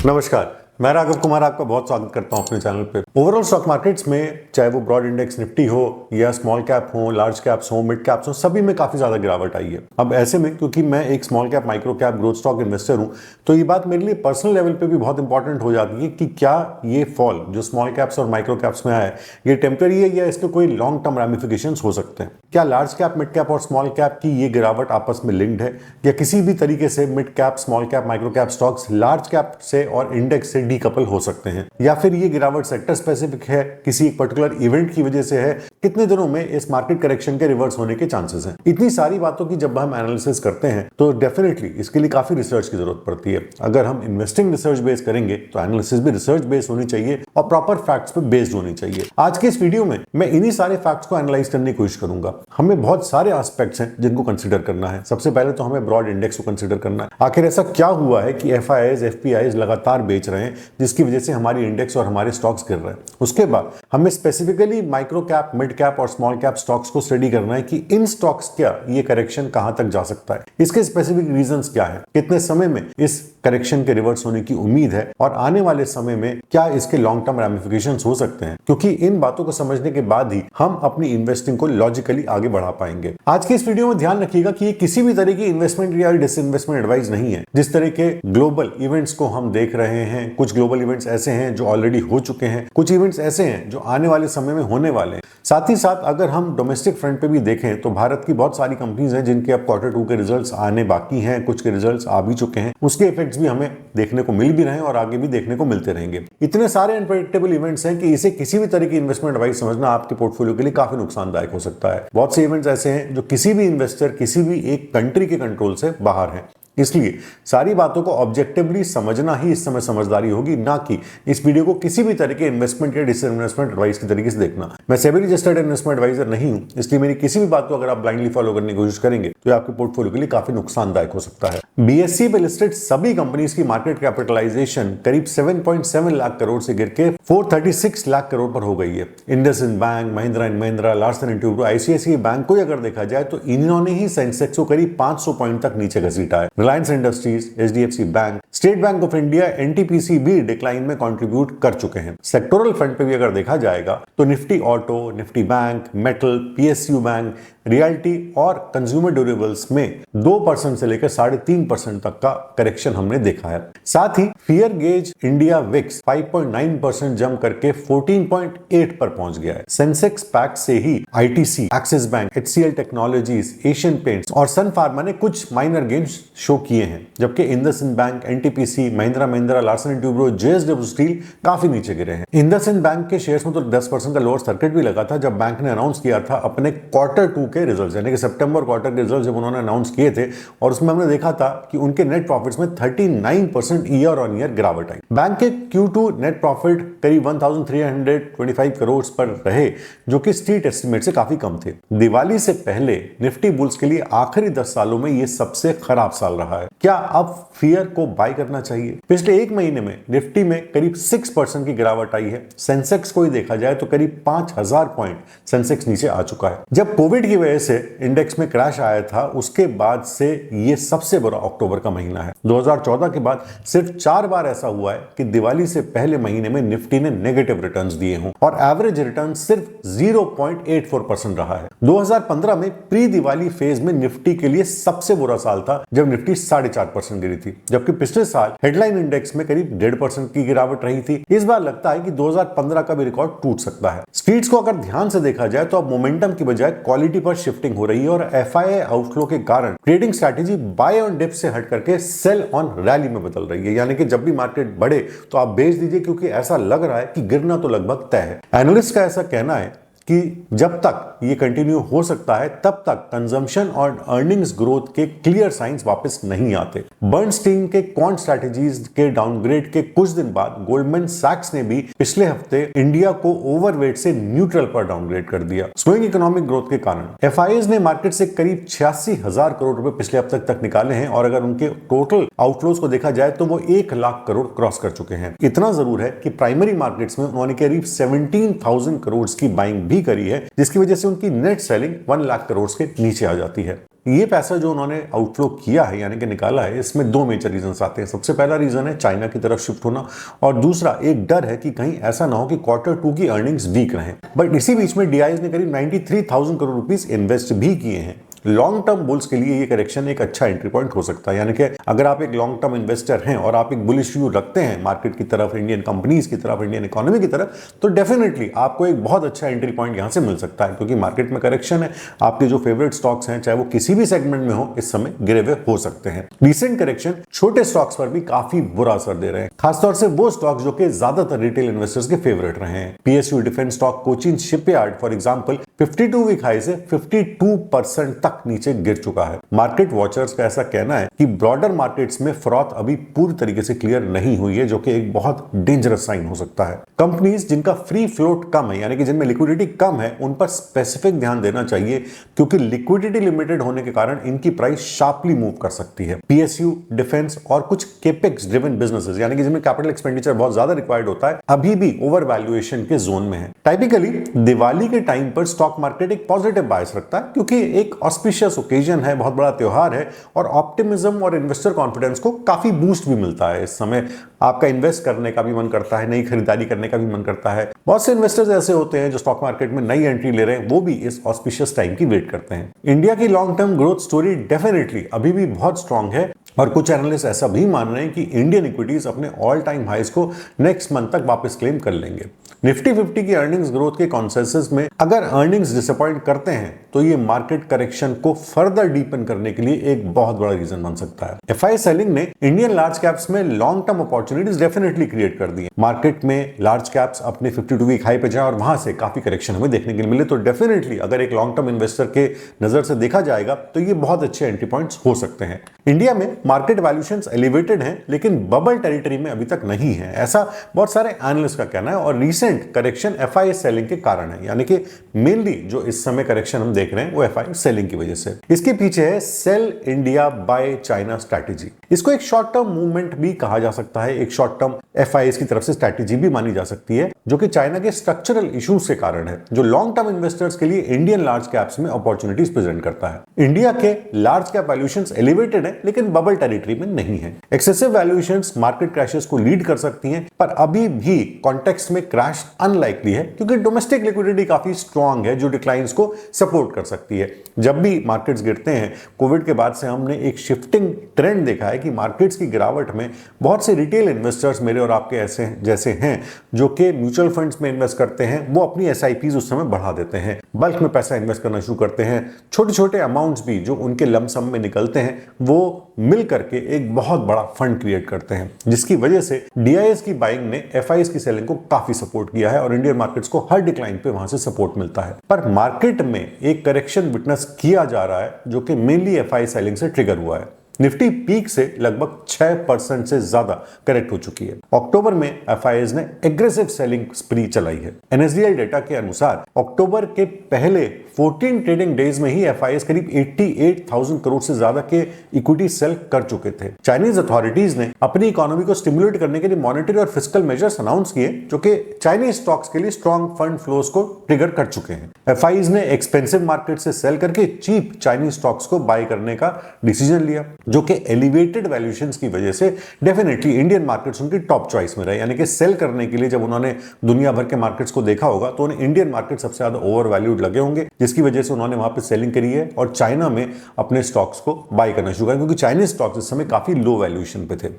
नमस्कार, मैं राघव कुमार आपका बहुत स्वागत करता हूं अपने चैनल पे। ओवरऑल स्टॉक मार्केट्स में चाहे वो ब्रॉड इंडेक्स निफ्टी हो या स्मॉल कैप हो, लार्ज कैप्स हो, मिड कैप्स हो, सभी में काफी ज्यादा गिरावट आई है। अब ऐसे में क्योंकि मैं एक small cap, micro cap, growth stock investor हूं, तो ये बात मेरे लिए पर्सनल लेवल पे भी बहुत इंपॉर्टेंट हो जाती है कि क्या ये फॉल जो स्मॉल कैप्स और माइक्रो कैप्स में आया है ये टेम्पररी है या इसके कोई लॉन्ग टर्म रैमिफिकेशंस हो सकते हैं। क्या लार्ज कैप, मिड कैप और स्मॉल कैप की ये गिरावट आपस में लिंक्ड है या किसी भी तरीके से mid cap, small cap, micro cap stocks large cap से और इंडेक्स से डीकपल हो सकते हैं, या फिर ये गिरावट सेक्टर स्पेसिफिक है, किसी एक पर्टिकुलर इवेंट की वजह से है, कितने दिनों में इस मार्केट करेक्शन के रिवर्स होने के चांसेस हैं। इतनी सारी बातों की जब हम एनालिसिस करते हैं तो डेफिनेटली इसके लिए काफी रिसर्च की जरूरत पड़ती है। अगर हम इन्वेस्टिंग रिसर्च बेस करेंगे तो एनालिसिस भी रिसर्च बेस्ड होनी चाहिए और प्रॉपर फैक्ट्स पे बेस्ड होनी चाहिए। आज के इस वीडियो में मैं इन्हीं सारे फैक्ट्स को एनालाइज करने की कोशिश करूंगा। हमें बहुत सारे एस्पेक्ट्स हैं जिनको कंसीडर करना है। सबसे पहले तो हमें ब्रॉड इंडेक्स को कंसीडर करना है। आखिर ऐसा क्या हुआ है कि एफआईआईज, एफपीआईज लगातार बेच रहे हैं जिसकी वजह से हमारी इंडेक्स और हमारे स्टॉक्स गिर रहे हैं। उसके बाद हमें specifically micro cap, mid cap और स्मॉल कैप स्टॉक्स को स्टडी करना है कि इन स्टॉक्स क्या ये करेक्शन कहां तक जा सकता है, इसके स्पेसिफिक रीजंस क्या है, कितने समय में इस करेक्शन के रिवर्स होने की उम्मीद है और आने वाले समय में क्या इसके लॉन्ग टर्म रैमिफिकेशंस हो सकते हैं। क्योंकि इन बातों को समझने के बाद ही हम अपनी इन्वेस्टिंग को लॉजिकली आगे बढ़ा पाएंगे। आज के इस वीडियो में ध्यान रखिएगा कि ये किसी भी तरह की इन्वेस्टमेंट या डिसइन्वेस्टमेंट एडवाइस नहीं है। जिस तरह के ग्लोबल इवेंट्स को हम देख रहे हैं, कुछ ग्लोबल इवेंट्स ऐसे हैं जो ऑलरेडी हो चुके हैं, कुछ इवेंट्स ऐसे हैं जो आने वाले समय में होने वाले हैं। साथ ही साथ अगर हम डोमेस्टिक फ्रंट पे भी देखें तो भारत की बहुत सारी कंपनीज हैं जिनके अब Q2 के रिजल्ट्स आने बाकी हैं, कुछ के रिजल्ट्स आ भी चुके हैं। उसके इफेक्ट्स भी हमें देखने को मिल भी रहे हैं और आगे भी देखने को मिलते रहेंगे। इतने सारे अनप्रेडिक्टेबल इवेंट्स हैं कि इसे किसी भी तरह की इन्वेस्टमेंट एडवाइस समझना आपके पोर्टफोलियो के लिए काफी नुकसानदायक हो सकता है। बहुत से इवेंट्स ऐसे हैं जो किसी भी इन्वेस्टर, किसी भी एक कंट्री के कंट्रोल से बाहर हैं। इसलिए सारी बातों को ऑब्जेक्टिवली समझना ही इस समय समझदारी होगी, ना कि इस वीडियो को किसी भी तरह के इन्वेस्टमेंट या डिसइन्वेस्टमेट एडवाइस की तरीके से देखना। मैं सेबी रजिस्टर्ड इन्वेस्टमेंट एडवाइजर नहीं हूं, इसलिए मेरी किसी भी बात को अगर आप ब्लाइंडली फॉलो करने की कोशिश करेंगे तो आपके पोर्टफोलियो के लिए काफी नुकसानदायक हो सकता है। बीएसई पे लिस्टेड सभी कंपनीज की मार्केट कैपिटलाइजेशन करीब 7.7 लाख करोड़ से गिर के 436 लाख करोड़ पर हो गई है। IndusInd bank, Mahindra and Mahindra, Larsen and Toubro, ICICI bank को अगर देखा जाए तो इन्होंने ही सेंसेक्स को करीब 500 पॉइंट तक नीचे घसीटा है। Reliance industries, HDFC bank, state bank of India, NTPC भी डिक्लाइन में कंट्रीब्यूट कर चुके हैं। सेक्टोरल फ्रंट पे भी अगर देखा जाएगा तो Nifty auto, Nifty bank, metal, PSU bank, realty और कंज्यूमर ड्यूरेबल्स में 2% से लेकर 3.5% तक का करेक्शन हमने देखा है। साथ ही fear gauge India VIX 5.9% jump करके 14.8 पर पहुंच गया है। सेंसेक्स पैक से ही ITC, Axis Bank, HCL Technologies, Asian Paints और सन फार्मा ने कुछ माइनर गेन्स शो किए हैं, जबकि IndusInd bank, NTPC, Mahindra, Larsen and Toubro, JSW steel काफी नीचे गिरे हैं। इंडसइंड बैंक के शेयर्स में तो 10% का लोअर सर्किट भी लगा था जब बैंक ने अनाउंस किया था अपने Q2 के रिजल्ट्स, यानी कि सितंबर क्वार्टर के रिजल्ट्स जब उन्होंने अनाउंस किए थे, और उसमें हमने देखा था कि उनके नेट प्रॉफिट्स में 39% ईयर ऑन ईयर गिरावट आई। बैंक के Q2 नेट प्रॉफिट करीब 1325 करोड़ पर रहे, जो कि स्ट्रीट एस्टिमेट से काफी कम थे। दिवाली से पहले निफ्टी बुल्स के लिए आखिरी 10 सालों में यह सबसे खराब साल रहा है। क्या अब फियर को बाय करना चाहिए? पिछले एक महीने में निफ्टी में करीब 6% की गिरावट आई है। सेंसेक्स को ही देखा जाए तो करीब 5000 पॉइंट सेंसेक्स नीचे आ चुका है। जब कोविड की वजह से इंडेक्स में क्रैश आया था, उसके बाद से ये सबसे बुरा अक्टूबर का महीना है। 2014 के बाद सिर्फ 4 बार ऐसा हुआ है कि दिवाली से पहले महीने में निफ्टी ने नेगेटिव रिटर्न्स दिए हों और एवरेज रिटर्न सिर्फ 0.84% रहा है। 2015 में प्री दिवाली फेज में निफ्टी के लिए सबसे बुरा साल था जब निफ्टी 4.5% गिरी थी, जबकि पिछले साल हेडलाइन इंडेक्स में करीब 1.5% की गिरावट रही थी। इस बार लगता है कि 2015 का भी रिकॉर्ड टूट सकता है। स्ट्रीट्स को अगर ध्यान से देखा जाए तो अब मोमेंटम की बजाय क्वालिटी पर शिफ्टिंग हो रही है और एफआईआई आउटफ्लो के कारण trading strategy buy on dip से हट करके सेल ऑन रैली में बदल रही है। यानी कि जब भी मार्केट बढ़े तो आप बेच दीजिए, क्योंकि ऐसा लग रहा है कि गिरना तो लगभग तय है। एनालिस्ट का ऐसा कहना है कि जब तक ये कंटिन्यू हो सकता है तब तक कंजम्पशन और अर्निंग्स ग्रोथ के क्लियर साइंस वापस नहीं आते। बर्नस्टीन के क्वांट स्ट्रैटेजीज के डाउनग्रेड के कुछ दिन बाद गोल्डमैन सैक्स ने भी पिछले हफ्ते इंडिया को ओवरवेट से न्यूट्रल पर डाउनग्रेड कर दिया। स्लोइंग इकोनॉमिक ग्रोथ के कारण एफआईआईज ने मार्केट से करीब 86,000 करोड़ रुपए पिछले हफ्ते तक निकाले हैं और अगर उनके टोटल आउटफ्लोज को देखा जाए तो वो 1 लाख करोड़ क्रॉस कर चुके हैं। इतना जरूर है कि प्राइमरी मार्केट्स में उन्होंने करीब 17,000 करोड़ की बाइंग भी करी है, जिसकी वजह से उनकी नेट सेलिंग 1 लाख करोड़ के नीचे आ जाती है। ये पैसा जो उन्होंने आउटफ्लो किया है यानी कि निकाला है, इसमें 2 मेजर रीजंस आते हैं। सबसे पहला रीजन है चाइना की तरफ शिफ्ट होना, और दूसरा एक डर है कि कहीं ऐसा ना हो कि Q2 की अर्निंग्स वीक रहें। बट इसी बीच में DIS ने करीब 93,000 करोड़ रुपीस इन्वेस्ट भी किए हैं। लॉन्ग टर्म बुल्स के लिए ये करेक्शन एक अच्छा एंट्री पॉइंट हो सकता है। यानी कि अगर आप एक लॉन्ग टर्म इन्वेस्टर हैं और आप एक बुलिश व्यू रखते हैं मार्केट की तरफ, इंडियन कंपनीज की तरफ, इंडियन इकोनॉमी की तरफ, तो डेफिनेटली आपको एक बहुत अच्छा एंट्री पॉइंट यहां से मिल सकता है, क्योंकि मार्केट में करेक्शन है। आपके जो फेवरेट स्टॉक्स हैं, चाहे वो किसी भी सेगमेंट में हो, इस समय गिरे हुए हो सकते हैं। रिसेंट करेक्शन छोटे स्टॉक्स पर भी काफी बुरा असर दे रहे हैं, खासतौर से वो स्टॉक्स जो कि ज्यादातर रिटेल इन्वेस्टर्स के फेवरेट रहे हैं। PSU defence stock Cochin shipyard for example 52 week high से 52% तक नीचे गिर चुका है। मार्केट वॉचर्स का ऐसा कहना है कि ब्रॉडर मार्केट्स में फ्रॉथ अभी पूरी तरीके से क्लियर नहीं हुई है, जो कि एक बहुत डेंजरस साइन हो सकता है। कंपनीज जिनका फ्री फ्लोट कम है, यानी कि जिनमें लिक्विडिटी कम है, उन पर स्पेसिफिक ध्यान देना चाहिए, क्योंकि लिक्विडिटी लिमिटेड होने के कारण इनकी प्राइस शार्पली मूव कर सकती है। PSU डिफेंस और कुछ केपेक्स ड्रिवन बिजनेसेस, यानी कि जिनमें कैपिटल एक्सपेंडिचर बहुत ज्यादा रिक्वायर्ड होता है, अभी भी ओवर वैल्यूएशन के जोन में है। टाइपिकली दिवाली के टाइम पर स्टॉक मार्केट एक पॉजिटिव बायस रखता है, क्योंकि एक ऑस्पिशियस ओकेजन है, बहुत बड़ा त्योहार है, और ऑप्टिमिज्म और इन्वेस्टर कॉन्फिडेंस को काफी बूस्ट भी मिलता है। इस समय आपका इन्वेस्ट करने का भी मन करता है, नई खरीदारी करने का भी मन करता है। बहुत से इन्वेस्टर्स ऐसे होते हैं जो स्टॉक मार्केट में नई एंट्री ले रहे हैं, वो भी इस ऑस्पिशियस टाइम की वेट करते हैं। इंडिया की long term growth story definitely अभी भी बहुत स्ट्रांग है, और कुछ एनालिस्ट ऐसा भी मान रहे हैं कि इंडियन इक्विटीज अपने ऑल टाइम हाइज को नेक्स्ट मंथ तक वापस क्लेम कर लेंगे। निफ्टी 50 की अर्निंग्स ग्रोथ के कॉन्सेंसस में अगर अर्निंग्स डिसअपॉइंट करते हैं, तो ये मार्केट करेक्शन को फर्दर डीपन करने के लिए एक बहुत बड़ा रीजन बन सकता है। FI सेलिंग ने इंडियन लार्ज कैप्स में long term opportunities definitely create कर दी है। मार्केट में लार्ज कैप्स अपने 52 वीक हाई पे जाए और वहां से काफी करेक्शन हमें देखने के लिए मिले, तो डेफिनेटली अगर एक लॉन्ग टर्म इन्वेस्टर के नजर से देखा जाएगा तो ये बहुत अच्छे एंट्री पॉइंट्स हो सकते हैं। इंडिया में मार्केट वैल्यूएशंस एलिवेटेड हैं, लेकिन बबल टेरिटरी में अभी तक नहीं है, ऐसा बहुत सारे एनालिस्ट का कहना है। और रीसेंट करेक्शन FI सेलिंग के कारण है, यानी कि मेनली जो इस समय करेक्शन हम देख रहे हैं वो FI सेलिंग की वजह से। इसके पीछे है sell India buy China strategy. इसको एक शॉर्ट टर्म मूवमेंट भी कहा जा सकता है, एक शॉर्ट टर्म FIs की तरफ से स्ट्रैटेजी भी मानी जा सकती है, जो कि चाइना के स्ट्रक्चरल इश्यूज के कारण है, जो लॉन्ग टर्म इन्वेस्टर्स के लिए इंडियन लार्ज कैप्स में अपॉर्चुनिटीज प्रेजेंट करता है। इंडिया के लार्ज कैप वैल्यूएशंस एलिवेटेड है, लेकिन बबल टेरिटरी में नहीं है। एक्सेसिव वैल्यूएशंस मार्केट क्रैशेस को लीड कर सकती हैं, पर अभी भी कॉन्टेक्स्ट में क्रैश अनलाइकली है, क्योंकि डोमेस्टिक लिक्विडिटी काफी स्ट्रांग है, जो डिक्लाइंस को सपोर्ट कर सकती है। जब भी मार्केट्स गिरते हैं, कोविड के बाद से हमने एक शिफ्टिंग ट्रेंड देखा है कि मार्केट्स की गिरावट में बहुत से रिटेल इन्वेस्टर्स मेरे और आपके ऐसे जैसे हैं, जो कि म्यूचुअल फंड्स में इन्वेस्ट करते हैं, वो अपनी SIPs उस समय बढ़ा देते हैं, बल्क में पैसा इन्वेस्ट करना शुरू करते हैं। छोटे छोटे अमाउंट्स भी जो उनके लमसम में निकलते हैं, वो मिल करके एक बहुत बड़ा फंड क्रिएट करते हैं, जिसकी वजह से DIS की बाइंग ने FIs की सेलिंग को काफी सपोर्ट किया है, और इंडियन मार्केट्स को हर डिक्लाइन पे वहां से सपोर्ट मिलता है। पर मार्केट में एक करेक्शन विटनेस किया जा रहा है, जो कि मेनली FI सेलिंग से ट्रिगर हुआ है। निफ्टी पीक से लगभग 6% से ज्यादा करेक्ट हो चुकी है। अक्टूबर में FIs ने एग्रेसिव सेलिंग स्प्री चलाई है। NSDL डेटा के अनुसार अक्टूबर के पहले 14 ट्रेडिंग डेज में ही FIs करीब 88,000 करोड़ से ज्यादा के इक्विटी सेल कर चुके थे। चाइनीज अथॉरिटीज ने अपनी इकोनॉमी को स्टिमुलेट करने के लिए मॉनेटरी और फिस्कल मेजर्स अनाउंस किए, जो कि चाइनीज स्टॉक्स के लिए स्ट्रॉन्ग फंड फ्लोज को ट्रिगर कर चुके हैं। FIs ने एक्सपेंसिव मार्केट से सेल करके चीप चाइनीज स्टॉक्स को बाय करने का डिसीजन लिया, जो कि एलिवेटेड वैल्यूएशंस की वजह से डेफिनेटली इंडियन मार्केट्स उनकी टॉप चॉइस में रहे। यानी कि सेल करने के लिए जब उन्होंने दुनिया भर के मार्केट्स को देखा होगा, तो उन्हें इंडियन मार्केट सबसे ज्यादा ओवर वैल्यूड लगे होंगे, जिसकी वजह से उन्होंने वहां पे सेलिंग करी है और चाइना में अपने स्टॉक्स को बाय करना शुरू किया, क्योंकि चाइनीज स्टॉक्स इस समय काफी लो वैल्यूएशन पे थे।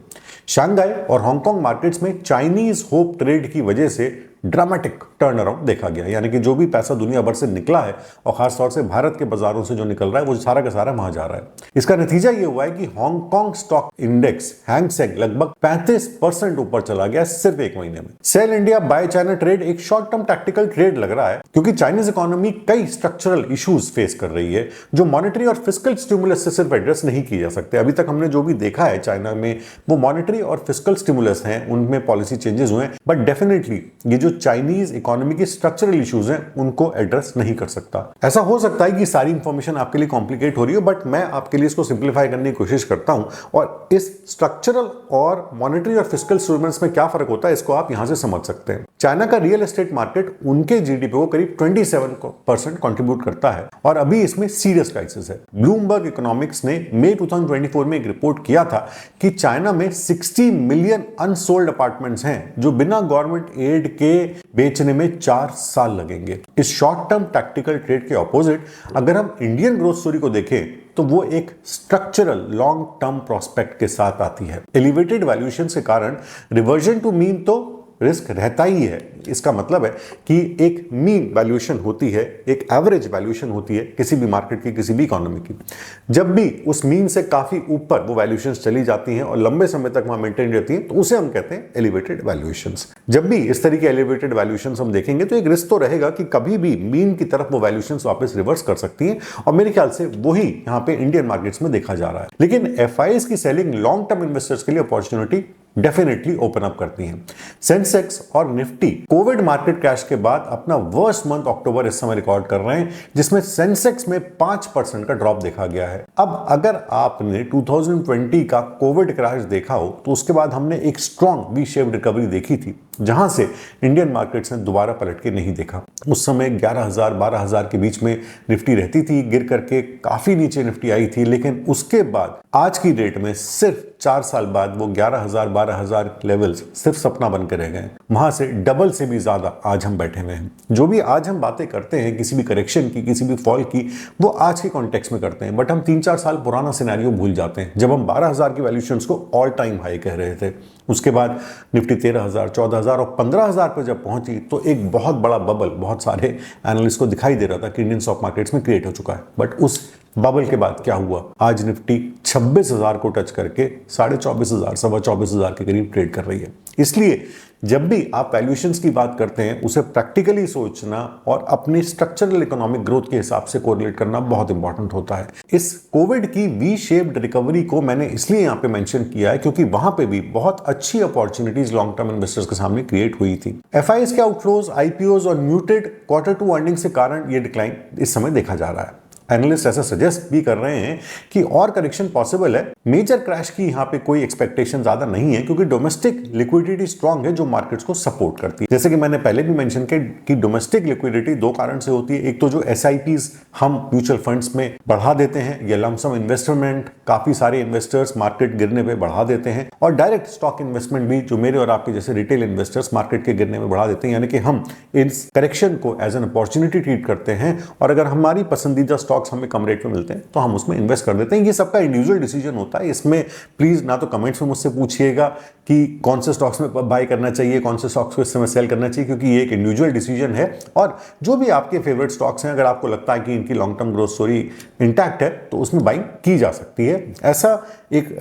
शंघाई और हांगकांग मार्केट्स में चाइनीज होप ट्रेड की वजह से ड्रामेटिक टर्न अराउंड देखा गया, यानी कि जो भी पैसा दुनिया भर से निकला है और खासतौर से भारत के बाजारों से जो निकल रहा है, वो सारा का सारा वहां जा रहा है। इसका नतीजा ये हुआ है कि हांगकांग स्टॉक इंडेक्स हैंगसेंग लगभग 35% ऊपर चला गया सिर्फ एक महीने में। Sell India buy China trade एक शॉर्ट टर्म टैक्टिकल ट्रेड लग रहा है, क्योंकि चाइनीज इकोनॉमी कई स्ट्रक्चरल इश्यूज फेस कर रही है, जो मॉनेटरी और फिस्कल स्टिमुलस से सिर्फ एड्रेस नहीं किए जा सकते। अभी तक हमने जो भी देखा है चाइना में, वो मॉनेटरी मॉनेटरी और फिस्कल स्टिमुलस हैं उनमें पॉलिसी चेंजेस हुए हैं, बट डेफिनेटली ये जो चाइनीज इकोनॉमी के स्ट्रक्चरल इश्यूज हैं उनको एड्रेस नहीं कर सकता। ऐसा हो सकता है कि सारी इंफॉर्मेशन आपके लिए कॉम्प्लिकेट हो रही हो, बट मैं आपके लिए इसको सिंप्लीफाई करने की कोशिश करता हूं और इस स्ट्रक्चरल और मॉनेटरी और फिस्कल स्टिमुलस में क्या फर्क होता है इसको आप यहां से समझ सकते हैं। चाइना का रियल एस्टेट मार्केट उनके जीडीपी को करीब 27% कंट्रीब्यूट करता है और अभी इसमें सीरियस क्राइसिस है। ब्लूमबर्ग इकोनॉमिक्स ने मई 2024 में एक रिपोर्ट किया था कि चाइना में 60 मिलियन अनसोल्ड अपार्टमेंट्स हैं जो बिना गवर्नमेंट एड के बेचने में 4 साल लगेंगे। इस शॉर्ट टर्म टैक्टिकल ट्रेड के ऑपोजिट अगर हम इंडियन ग्रोथ स्टोरी को देखें तो वो एक स्ट्रक्चरल लॉन्ग टर्म प्रोस्पेक्ट के साथ आती है। एलिवेटेड वैल्यूएशन के कारण रिवर्जन टू मीन तो रिस्क रहता ही है। इसका मतलब है कि एक मीन वैल्यूएशन होती है, एक एवरेज वैल्यूएशन होती है किसी भी मार्केट की, किसी भी इकोनॉमी की। जब भी उस मीन से काफी ऊपर वो वैल्यूएशंस चली जाती हैं और लंबे समय तक वहां मेंटेन रहती हैं तो उसे हम कहते हैं एलिवेटेड वैल्यूएशंस। जब भी इस तरह की एलिवेटेड वैल्यूएशंस हम देखेंगे तो एक रिस्क तो रहेगा कि कभी भी मीन की तरफ वो वैल्यूएशंस वापस रिवर्स कर सकती हैं और मेरे ख्याल से वही यहाँ पे इंडियन मार्केट्स में देखा जा रहा है। लेकिन एफआईएस की सेलिंग लॉन्ग टर्म इन्वेस्टर्स के लिए अपॉर्चुनिटी डेफिनेटली ओपन अप करती हैं। सेंसेक्स और निफ्टी कोविड मार्केट क्रैश के बाद अपना वर्स्ट मंथ अक्टूबर इस समय रिकॉर्ड कर रहे हैं, जिसमें सेंसेक्स में 5% का ड्रॉप देखा गया है। अब अगर आपने 2020 का कोविड क्रैश देखा हो तो उसके बाद हमने एक स्ट्रॉन्ग वी शेप्ड रिकवरी देखी थी जहां से इंडियन मार्केट्स ने दोबारा पलट के नहीं देखा। उस समय 11,000 12,000 के बीच में निफ्टी रहती थी, गिर करके काफी नीचे निफ्टी आई थी, लेकिन उसके बाद आज की डेट में सिर्फ 4 साल बाद वो 11,000 12,000 लेवल्स सिर्फ सपना बनकर रह गए। वहां से डबल से भी ज्यादा आज हम बैठे हुए हैं। जो भी आज हम बातें करते हैं किसी भी करेक्शन की, किसी भी फॉल की, वो आज के कॉन्टेक्स्ट में करते हैं, बट हम 3-4 साल पुराना सिनेरियो भूल जाते हैं जब हम 12,000 की वैल्यूएशंस को ऑल टाइम हाई कह रहे थे। उसके बाद निफ्टी 13,000 14,000 और 15,000 पर जब पहुंची तो एक बहुत बड़ा बबल बहुत सारे एनालिस्ट को दिखाई दे रहा था कि इंडियन स्टॉक मार्केट्स में क्रिएट हो चुका है। बट उस बबल के बाद क्या हुआ, आज निफ्टी 26,000 को टच करके 24,500 24,000 के करीब ट्रेड कर रही है। इसलिए जब भी आप वैल्यूएशंस की बात करते हैं उसे प्रैक्टिकली सोचना और अपनी स्ट्रक्चरल इकोनॉमिक ग्रोथ के हिसाब से कोरिलेट करना बहुत इंपॉर्टेंट होता है। इस कोविड की वी शेप्ड रिकवरी को मैंने इसलिए यहां पे मेंशन किया है क्योंकि वहां पे भी बहुत अच्छी अपॉर्चुनिटीज लॉन्ग टर्म इन्वेस्टर्स के सामने क्रिएट हुई थी। एफआईएस के आउटफ्लोज, आईपीओज और म्यूटेड Q2 अर्निंग्स के कारण ये डिक्लाइन इस समय देखा जा रहा है। एनालिस्ट ऐसा सजेस्ट भी कर रहे हैं कि और करेक्शन पॉसिबल है। मेजर क्रैश की यहाँ पे कोई एक्सपेक्टेशन ज्यादा नहीं है क्योंकि डोमेस्टिक लिक्विडिटी स्ट्रांग है जो मार्केट्स को सपोर्ट करती है। जैसे कि मैंने पहले भी मेंशन किया कि डोमेस्टिक लिक्विडिटी 2 कारण से होती है। एक तो जो एसआईपीज हम म्यूचुअल फंड्स में बढ़ा देते हैं, या लमसम इन्वेस्टमेंट काफी सारे इन्वेस्टर्स मार्केट गिरने पर बढ़ा देते हैं, और डायरेक्ट स्टॉक इन्वेस्टमेंट भी जो मेरे और आपके जैसे रिटेल इन्वेस्टर्स मार्केट के गिरने में बढ़ा देते हैं। यानी कि हम इस करेक्शन को एज एन अपॉर्चुनिटी ट्रीट करते हैं और अगर हमारी पसंदीदा स्टॉक्स हमें कम रेट में मिलते हैं तो हम उसमें इन्वेस्ट कर देते हैं। ये सबका इंडिविजुअल डिसीजन होता है। इसमें प्लीज ना तो कमेंट्स में मुझसे पूछिएगा कि कौन से स्टॉक्स में बाय करना चाहिए, कौन से स्टॉक्स को इस समय सेल करना चाहिए, क्योंकि ये एक इंडिविजुअल डिसीजन है। और जो भी आपके फेवरेट स्टॉक्स हैं, अगर आपको लगता है कि इनकी long term growth story intact है तो उसमें बाइंग की जा सकती है। ऐसा एक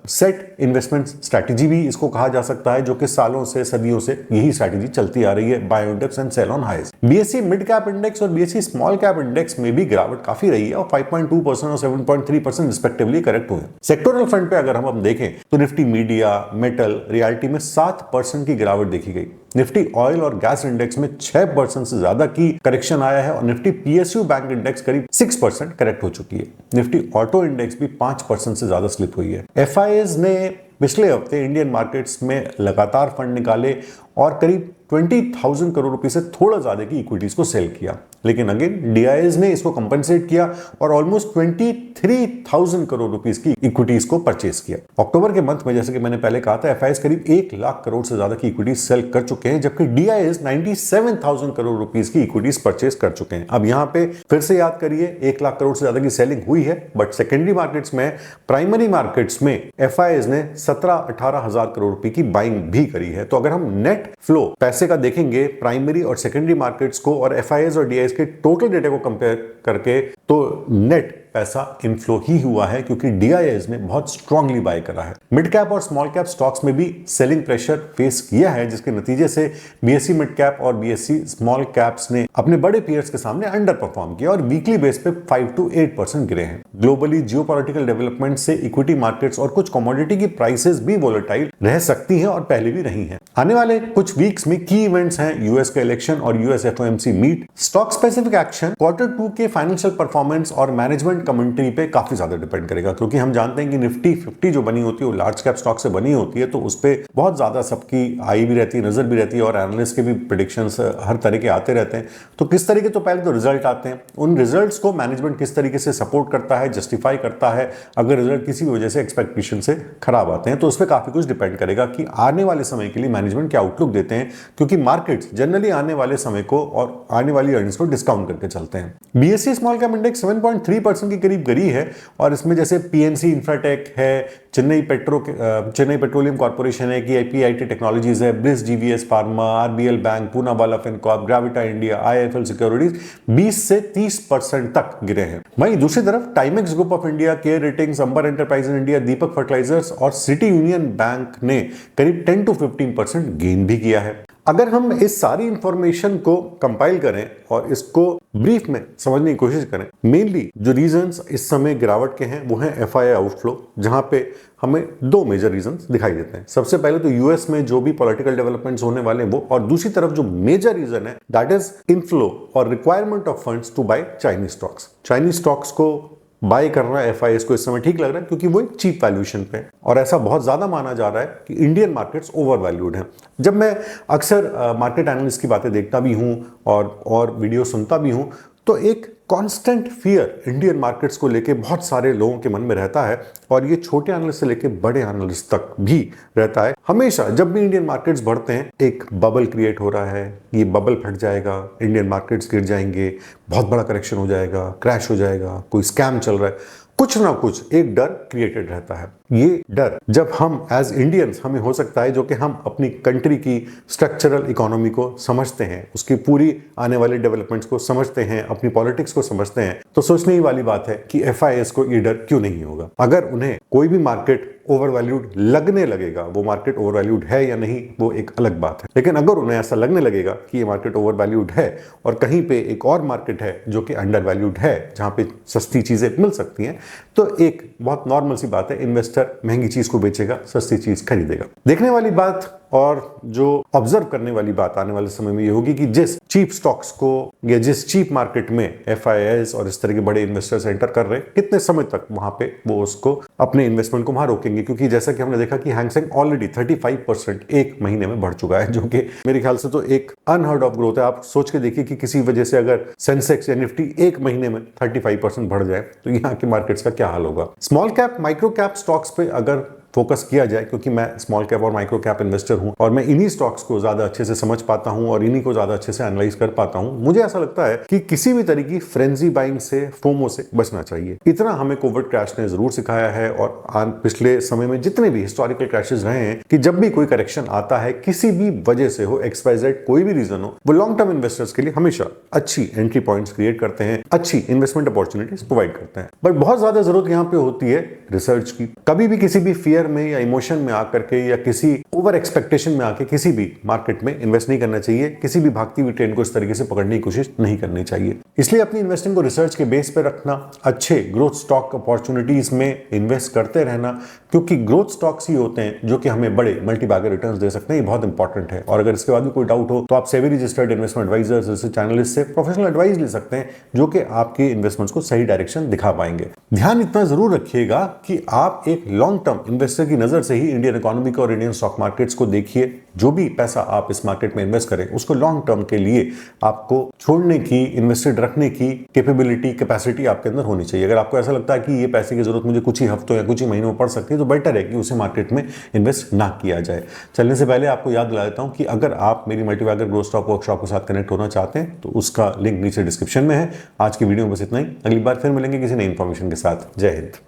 सेट इन्वेस्टमेंट स्ट्रैटेजी भी इसको कहा जा सकता है, जो कि सालों से सदियों से यही स्ट्रैटेजी चलती आ रही है, buy index and sell on highs. BSE mid cap index और बीएसई स्मॉल कैप इंडेक्स में भी गिरावट काफी रही है और 5.2% और 7.3% रिस्पेक्टिवली करेक्ट हुए। सेक्टोरल फ्रंट पे अगर हम देखें तो निफ्टी मीडिया, मेटल, रियल्टी में 7% की गिरावट देखी गई। निफ्टी ऑयल और गैस इंडेक्स में 6% से ज्यादा की करेक्शन आया है और निफ्टी पीएसयू बैंक इंडेक्स करीब 6% करेक्ट हो चुकी है। निफ्टी ऑटो इंडेक्स भी 5% से ज्यादा स्लिप हुई है। एफआईएस ने पिछले हफ्ते इंडियन मार्केट्स में लगातार फंड निकाले और करीब 20,000 करोड़ रुपए से थोड़ा ज्यादा की इक्विटीज को सेल किया, लेकिन अगेन डीआईएस ने इसको कंपेंसेट किया और ऑलमोस्ट 23,000 करोड़ रुपीस की इक्विटीज को परचेस किया। अक्टूबर के मंथ में, जैसे कि मैंने पहले कहा था, एफआईएस करीब 1 लाख करोड़ से ज्यादा की इक्विटीज सेल कर चुके हैं, जबकि डीआईएस 97,000 करोड़ रुपीस की इक्विटीज परचेस कर चुके हैं। अब यहां पे फिर से याद करिए, 1 लाख करोड़ से ज्यादा की सेलिंग हुई है, बट सेकेंडरी मार्केट्स में, प्राइमरी मार्केट्स में एफआईएस ने 17-18 हजार करोड़ रुपए की बाइंग भी करी है। तो अगर हम नेट फ्लो पैसे का देखेंगे प्राइमरी और सेकेंडरी मार्केट्स को और एफआईएस और डीआईएस के टोटल डेटा को कंपेयर करके, तो नेट पैसा इनफ्लो ही हुआ है क्योंकि DIIs ने बहुत स्ट्रांगली बाय करा है। मिड कैप और स्मॉल कैप स्टॉक्स में भी सेलिंग प्रेशर फेस किया है, जिसके नतीजे से BSE मिड कैप और BSE स्मॉल कैप्स ने अपने बड़े पीयर्स के सामने अंडर परफॉर्म किया और वीकली बेस पे 5 to 8% गिरे हैं। ग्लोबली जियोपॉलिटिकल डेवलपमेंट से इक्विटी मार्केट्स और कुछ कमोडिटी की प्राइसेस भी वोलेटाइल रह सकती हैं और पहले भी रही हैं। आने वाले कुछ वीक्स में की इवेंट्स हैं यूएस का इलेक्शन और यूएस FOMC मीट। स्टॉक स्पेसिफिक एक्शन Q2 के फाइनेंशियल परफॉर्मेंस और मैनेजमेंट कमेंट्री पे काफी ज्यादा डिपेंड करेगा, क्योंकि हम जानते हैं कि निफ्टी 50 जो बनी होती है वो लार्ज कैप स्टॉक से बनी होती है, तो उस पर बहुत ज्यादा सबकी आई भी रहती है, नजर भी रहती है और एनालिस्ट के भी प्रेडिक्शंस हर तरह के आते रहते हैं। तो किस तरीके, तो पहले तो रिजल्ट आते हैं, उन रिजल्ट्स को मैनेजमेंट किस तरीके से सपोर्ट करता है, जस्टिफाई करता है। अगर रिजल्ट किसी वजह से एक्सपेक्टेशन से खराब आते हैं तो उस पर काफी कुछ डिपेंड करेगा कि आने वाले समय के लिए मैनेजमेंट क्या आउटलुक देते हैं, क्योंकि मार्केट्स जनरली आने वाले समय को और आने वाली अर्निंग्स को डिस्काउंट करके चलते हैं। BSE स्मॉल कैप इंडेक्स 7.3% के करीब गिरी है और इसमें जैसे PNC इंफ्राटेक है, चेन्नई पेट्रोलियम कॉर्पोरेशन है, KPIT टेक्नोलॉजीज है, Bliss GVS Pharma, RBL Bank, Poonawalla Fincorp, Gravita India, IIFL Securities 20 से 30% तक गिरे हैं। वहीं दूसरी तरफ Timex Group of India, Care Ratings, Amber Enterprises India, Deepak Fertilisers और सिटी यूनियन बैंक ने करीब 10 to 15% गेन भी किया है। अगर हम इस सारी इंफॉर्मेशन को कंपाइल करें और इसको ब्रीफ में समझने की कोशिश करें, मेनली जो रीजंस इस समय गिरावट के हैं वो हैं FII आउटफ्लो, जहां पे हमें दो मेजर रीजंस दिखाई देते हैं। सबसे पहले तो यूएस में जो भी पॉलिटिकल डेवलपमेंट्स होने वाले हैं वो, और दूसरी तरफ जो मेजर रीजन है दैट इज इनफ्लो और requirement of funds to buy Chinese stocks. Chinese stocks को बाय करना FIIs को इस समय ठीक लग रहा है क्योंकि वो एक चीप वैल्यूएशन पे है और ऐसा बहुत ज्यादा माना जा रहा है कि इंडियन मार्केट्स ओवर वैल्यूड हैं। जब मैं अक्सर मार्केट एनालिस्ट की बातें देखता भी हूं और वीडियो सुनता भी हूं, तो एक कांस्टेंट फियर इंडियन मार्केट्स को लेके बहुत सारे लोगों के मन में रहता है और ये छोटे एनालिस्ट से लेके बड़े एनालिस्ट तक भी रहता है। हमेशा जब भी इंडियन मार्केट्स बढ़ते हैं एक बबल क्रिएट हो रहा है, ये बबल फट जाएगा, इंडियन मार्केट्स गिर जाएंगे, बहुत बड़ा करेक्शन हो जाएगा, क्रैश हो जाएगा, कोई स्कैम चल रहा है, कुछ ना कुछ एक डर क्रिएटेड रहता है। ये डर जब हम एज इंडियंस, हमें हो सकता है जो कि हम अपनी कंट्री की स्ट्रक्चरल इकोनॉमी को समझते हैं, उसकी पूरी आने वाले डेवलपमेंट्स को समझते हैं, अपनी पॉलिटिक्स को समझते हैं, तो सोचने ही वाली बात है कि FIIs को ये डर क्यों नहीं होगा। अगर उन्हें कोई भी मार्केट ओवर वैल्यूड लगने लगेगा, वो मार्केट ओवर वैल्यूड है या नहीं वो एक अलग बात है, लेकिन अगर उन्हें ऐसा लगने लगेगा कि ये मार्केट ओवर वैल्यूड है और कहीं पे एक और मार्केट है जो कि अंडर वैल्यूड है, जहां पे सस्ती चीजें मिल सकती हैं, तो एक बहुत नॉर्मल सी बात है, इन्वेस्टर महंगी चीज को बेचेगा, सस्ती चीज खरीदेगा। देखने वाली बात और जो ऑब्जर्व करने वाली बात आने वाले समय में ये होगी कि जिस चीप स्टॉक्स को या जिस चीप मार्केट में FIIs और इस तरह के बड़े इन्वेस्टर्स एंटर कर रहे हैं, कितने समय तक वहां पे वो उसको अपने इन्वेस्टमेंट को वहां रोकेंगे, क्योंकि जैसा कि हमने देखा कि हैंगसेंग ऑलरेडी 35% एक महीने में बढ़ चुका है, जो कि मेरे ख्याल से तो एक अनहर्ड ऑफ ग्रोथ है। आप सोच के देखिए कि किसी वजह से अगर सेंसेक्स या निफ्टी एक महीने में 35% बढ़ जाए तो यहाँ के मार्केट्स का क्या हाल होगा। Small cap micro cap stocks पे अगर फोकस किया जाए, क्योंकि मैं स्मॉल कैप और माइक्रो कैप इन्वेस्टर हूं और मैं इन्हीं स्टॉक्स को ज्यादा अच्छे से समझ पाता हूं और इन्हीं को ज्यादा अच्छे से एनालाइज कर पाता हूं, मुझे ऐसा लगता है कि किसी भी तरह की फ्रेंजी बाइंग से, फोमो से बचना चाहिए। इतना हमें कोविड क्रैश ने जरूर सिखाया है और पिछले समय में जितने भी हिस्टोरिकल क्रैशेस रहे हैं कि जब भी कोई करेक्शन आता है किसी भी वजह से हो, XYZ कोई भी रीजन हो, वो लॉन्ग टर्म इन्वेस्टर्स के लिए हमेशा अच्छी एंट्री पॉइंट्स क्रिएट करते हैं, अच्छी इन्वेस्टमेंट अपॉर्चुनिटीज प्रोवाइड करते हैं। बट बहुत ज्यादा जरूरत यहाँ पे होती है रिसर्च की। कभी भी किसी भी फियर में या इमोशन में आकर के या किसी ओवर एक्सपेक्टेशन में आके किसी भी मार्केट में इन्वेस्ट नहीं करना चाहिए। किसी भी भागती हुई ट्रेन को इस तरीके से पकड़ने की कोशिश नहीं करनी चाहिए। इसलिए अपनी इन्वेस्टिंग को रिसर्च के बेस पे रखना, अच्छे ग्रोथ स्टॉक अपॉर्चुनिटीज में इन्वेस्ट करते रहना, क्योंकि ग्रोथ स्टॉक्स ही होते हैं जो कि हमें बड़े मल्टीबैगर रिटर्न्स दे सकते हैं। ये बहुत इंपॉर्टेंट है। और अगर इसके बाद भी कोई डाउट हो तो आप सेबी रजिस्टर्ड इन्वेस्टमेंट एडवाइजर्स जैसे चैनलिस्ट से प्रोफेशनल एडवाइस ले सकते हैं, जो कि आपके इन्वेस्टमेंट्स को सही डायरेक्शन दिखा पाएंगे। ध्यान इतना जरूर रखिएगा कि आप एक लॉन्ग टर्म इन्वेस्टर की नजर से ही इंडियन इकोनॉमी को और इंडियन स्टॉक मार्केट्स को देखिए। जो भी पैसा आप इस मार्केट में इन्वेस्ट करें उसको लॉन्ग टर्म के लिए आपको छोड़ने की, इन्वेस्टेड रखने की कैपेबिलिटी, कैपेसिटी आपके अंदर होनी चाहिए। अगर आपको ऐसा लगता है कि ये पैसे की जरूरत मुझे कुछ ही हफ्तों या कुछ ही महीनों में पड़ सकती है, तो बेटर है कि उसे मार्केट में इन्वेस्ट ना किया जाए। चलने से पहले आपको याद दिला देता हूं कि अगर आप मेरी मल्टीबैगर ग्रोथ स्टॉक वर्कशॉप के साथ कनेक्ट होना चाहते हैं तो उसका लिंक नीचे डिस्क्रिप्शन में है। आज की वीडियो में बस इतना ही। अगली बार फिर मिलेंगे किसी नई इंफॉर्मेशन के साथ। जय हिंद।